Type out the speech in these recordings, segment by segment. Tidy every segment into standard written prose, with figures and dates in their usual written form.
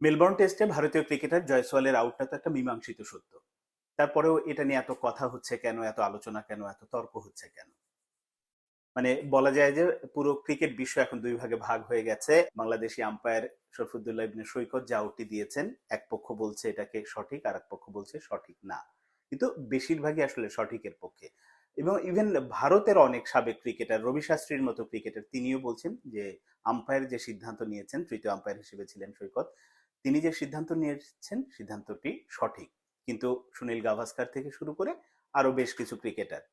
Melbourne টেস্টে ভারতীয় cricketer জয়সওয়ালের আউটটা তো একটা মীমাংসিত সত্য। তারপরেও এটা নিয়ে এত কথা হচ্ছে কেন, এত আলোচনা কেন, এত তর্ক হচ্ছে কেন? মানে বলা যায় যে পুরো ক্রিকেট বিশ্ব এখন দুই ভাগে ভাগ হয়ে গেছে। বাংলাদেশি আম্পায়ার শরফুদ্দুল্লাহ ইবনে সৈকত যে আউটটি দিয়েছেন, এক পক্ষ বলছে এটাকে সঠিক, আর এক পক্ষ বলছে সঠিক না। কিন্তু বেশিরভাগই আসলে সঠিকের পক্ষে। এবং ইভেন ভারতের অনেক সাবেক ক্রিকেটার, রবি শাস্ত্রীর মতো ক্রিকেটার, তিনিও বলছেন যে আম্পায়ার যে সিদ্ধান্ত নিয়েছেন, তৃতীয় আম্পায়ার হিসেবে ছিলেন সৈকত, তিনি যে সিদ্ধান্ত নিয়েছেন সিদ্ধান্তটি সঠিক। কিন্তু সুনীল গাভাস্কার থেকে শুরু করে আরো বেশ কিছু ক্রিকেটার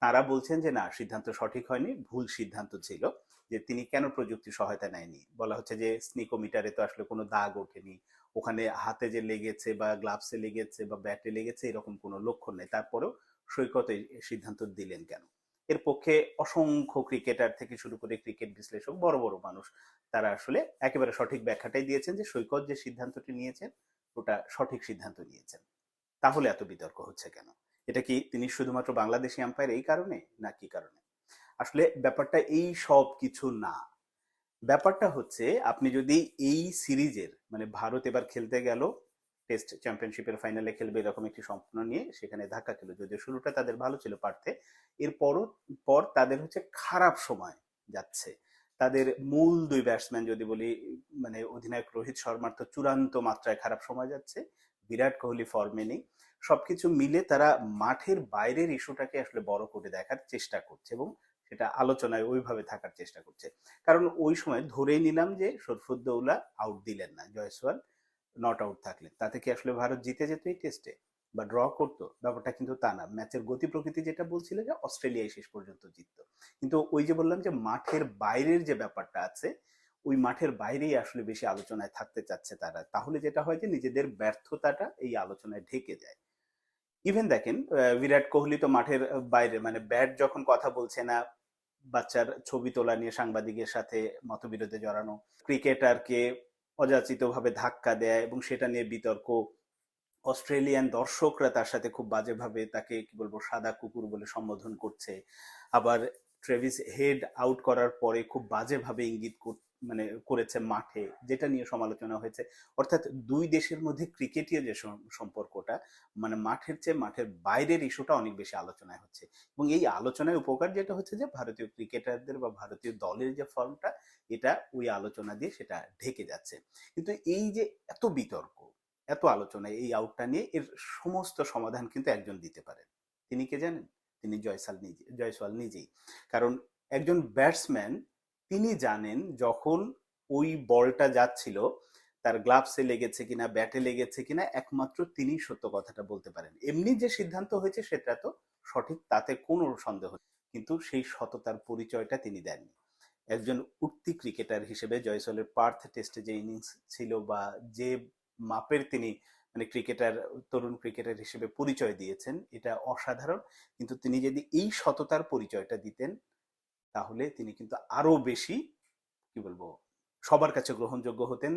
তারা বলছেন যে না, সিদ্ধান্ত সঠিক হয়নি, ভুল সিদ্ধান্ত ছিল। যে তিনি কেন প্রযুক্তি সহায়তা নেয়নি, বলা হচ্ছে যে স্নিকোমিটারে তো আসলে কোনো দাগ ওঠেনি, ওখানে হাতে যে লেগেছে বা গ্লাভসে লেগেছে বা ব্যাটে লেগেছে এরকম কোনো লক্ষণ নেই, তারপরেও সৈকত এই সিদ্ধান্ত দিলেন কেন? এর পক্ষে অসংখ্য ক্রিকেটার থেকে শুরু করে ক্রিকেট বিশ্লেষক, বড় বড় মানুষ, তারা আসলে একেবারে সঠিক ব্যাখ্যাটাই দিয়েছেন যে সৈকত যে সিদ্ধান্তটি নিয়েছেন ওটা সঠিক সিদ্ধান্ত নিয়েছেন। তাহলে এত বিতর্ক হচ্ছে কেন? এটা কি তিনি শুধুমাত্র বাংলাদেশি আম্পায়ার এই কারণে, না কি কারণে? আসলে ব্যাপারটা এই সব কিছু না। ব্যাপারটা হচ্ছে আপনি যদি এই সিরিজের, মানে ভারত এবার খেলতে গেল টেস্ট চ্যাম্পিয়নশিপের ফাইনালে খেলবে এরকম একটি স্বপ্ন নিয়ে, সেখানে ধাক্কা খেলো, যদিও শুরুটা তাদের ভালো ছিল পার্থে। এরপরও পর তাদের হচ্ছে খারাপ সময় যাচ্ছে। তাদের মূল দুই ব্যাটসম্যান যদি বলি, মানে অধিনায়ক রোহিত শর্মার তো চূড়ান্ত মাত্রায় খারাপ সময় যাচ্ছে, বিরাট কোহলি ফর্মে নেই। সবকিছু মিলে তারা মাঠের বাইরের ইস্যুটাকে আসলে বড় করে দেখার চেষ্টা করছে এবং সেটা আলোচনায় ওইভাবে থাকার চেষ্টা করছে। কারণ ওই সময় ধরেই নিলাম যে শরফুদ্দৌলা আউট দিলেন না, জয়সওয়াল নট আউট থাকলেন, তাতে কি আসলে ভারত জিতে যেত এই টেস্টে বা ড্র করতো? ব্যাপারটা কিন্তু তা না। ম্যাচের গতি প্রকৃতি যেটা বলছিল যে অস্ট্রেলিয়ায় শেষ পর্যন্ত জিততো। কিন্তু ওই যে বললাম যে মাঠের বাইরের যে ব্যাপারটা আছে, ওই মাঠের বাইরেই আসলে বেশি আলোচনায় থাকতে চাচ্ছে তারা। তাহলে যেটা হয় যে নিজেদের ব্যর্থতাটা এই আলোচনায় ঢেকে যায়। ইভেন দেখেন বিরাট কোহলি তো মাঠের বাইরে, মানে ব্যাট যখন কথা বলছে না, বাচ্চার ছবি তোলা নিয়ে সাংবাদিকের সাথে মতবিরোধে জড়ানো, ক্রিকেটারকে অযাচিতভাবে ধাক্কা দেয় এবং সেটা নিয়ে বিতর্ক, অস্ট্রেলিয়ান দর্শকরা তার সাথে খুব বাজেভাবে তাকে কি বলবো সাদা কুকুর বলে সম্বোধন করছে। আবার ট্রেভিস হেড আউট করার পরে খুব বাজেভাবে ইঙ্গিত মানে করেছে মাঠে, যেটা নিয়ে সমালোচনা হয়েছে। অর্থাৎ দুই দেশের মধ্যে ক্রিকেটীয় যে সম্পর্কটা, মানে মাঠের চেয়ে মাঠের বাইরের ইস্যুটা অনেক বেশি আলোচনায় হচ্ছে। এবং এই আলোচনায় উপকার যেটা হচ্ছে যে ভারতীয় ক্রিকেটারদের বা ভারতীয় দলের যে ফর্মটা, এটা ওই আলোচনা দিয়ে সেটা ঢেকে যাচ্ছে। কিন্তু এই যে এত বিতর্ক, এত আলোচনা এই আউটটা নিয়ে, এর সমস্ত সমাধান কিন্তু একজন দিতে পারেন। তিনি কে জানেন? তিনি জয়সওয়াল নিজেই। কারণ একজন ব্যাটসম্যান, তিনি জানেন যখন ওই বলটা যাচ্ছিল তার গ্লাভসে লেগেছে কিনা, ব্যাটে লেগেছে কিনা, একমাত্র তিনি সত্য কথাটা বলতে পারেন। এমনি যে সিদ্ধান্ত হয়েছে সেটা তো সঠিক, তাতে কোনো সন্দেহ নেই, কিন্তু সেই সততার পরিচয়টা তিনি দেননি। একজন উঠতি ক্রিকেটার হিসেবে জয়সওয়ালের পার্থ টেস্টে যে ইনিংস ছিল বা যে মাপের তিনি মানে ক্রিকেটার, তরুণ ক্রিকেটার হিসেবে পরিচয় দিয়েছেন, এটা অসাধারণ। কিন্তু তিনি যদি এই সততার পরিচয়টা দিতেন, তাহলে তিনি কিন্তু আরো বেশি কি বলবো সবার কাছে গ্রহণযোগ্য হতেন।